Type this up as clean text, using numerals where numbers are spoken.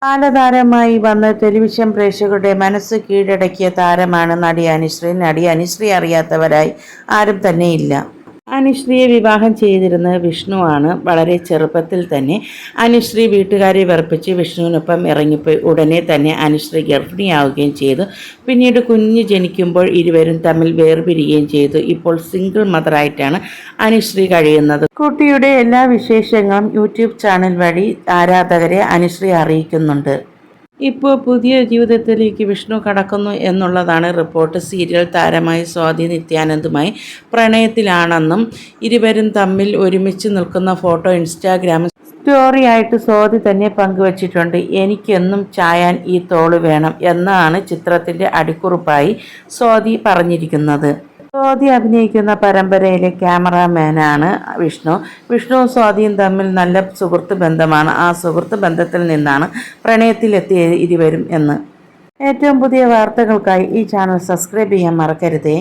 ബാലതാരമായി വന്ന് ടെലിവിഷൻ പ്രേക്ഷകരുടെ മനസ്സ് കീഴടക്കിയ താരമാണ് നടി അനുശ്രീ. നടി അനുശ്രീ അറിയാത്തവരായി ആരും തന്നെയില്ല. അനുശ്രീയെ വിവാഹം ചെയ്തിരുന്നത് വിഷ്ണുവാണ്. വളരെ ചെറുപ്പത്തിൽ തന്നെ അനുശ്രീ വീട്ടുകാരെ വെറുപ്പിച്ച് വിഷ്ണുവിനൊപ്പം ഇറങ്ങിപ്പോയി. ഉടനെ തന്നെ അനുശ്രീ ഗർഭിണിയാവുകയും ചെയ്തു. പിന്നീട് കുഞ്ഞ് ജനിക്കുമ്പോൾ ഇരുവരും തമ്മിൽ വേർപിരിയുകയും ചെയ്തു. ഇപ്പോൾ സിംഗിൾ മദറായിട്ടാണ് അനുശ്രീ കഴിയുന്നത്. കുട്ടിയുടെ എല്ലാ വിശേഷങ്ങളും യൂട്യൂബ് ചാനൽ വഴി ആരാധകരെ അനുശ്രീ അറിയിക്കുന്നുണ്ട്. ഇപ്പോൾ പുതിയ ജീവിതത്തിലേക്ക് വിഷ്ണു കടക്കുന്നു എന്നുള്ളതാണ് റിപ്പോർട്ട്. സീരിയൽ താരമായ സ്വാതി നിത്യാനന്ദുമായി പ്രണയത്തിലാണെന്നും ഇരുവരും തമ്മിൽ ഒരുമിച്ച് നിൽക്കുന്ന ഫോട്ടോ ഇൻസ്റ്റാഗ്രാമിൽ സ്റ്റോറിയായിട്ട് സ്വാതി തന്നെ പങ്കുവച്ചിട്ടുണ്ട്. എനിക്കെന്നും ചായാൻ ഈ തോള് വേണം എന്നാണ് ചിത്രത്തിൻ്റെ അടിക്കുറിപ്പായി സ്വാതി പറഞ്ഞിരിക്കുന്നത്. സ്വാതി അഭിനയിക്കുന്ന പരമ്പരയിലെ ക്യാമറാമാനാണ് വിഷ്ണു. വിഷ്ണുവും സ്വാതിയും തമ്മിൽ നല്ല സുഹൃത്ത് ബന്ധമാണ്. ആ സുഹൃത്ത് ബന്ധത്തിൽ നിന്നാണ് പ്രണയത്തിലെത്തിയ ഇരുവരും എന്ന്. ഏറ്റവും പുതിയ വാർത്തകൾക്കായി ഈ ചാനൽ സബ്സ്ക്രൈബ് ചെയ്യാൻ മറക്കരുതേ.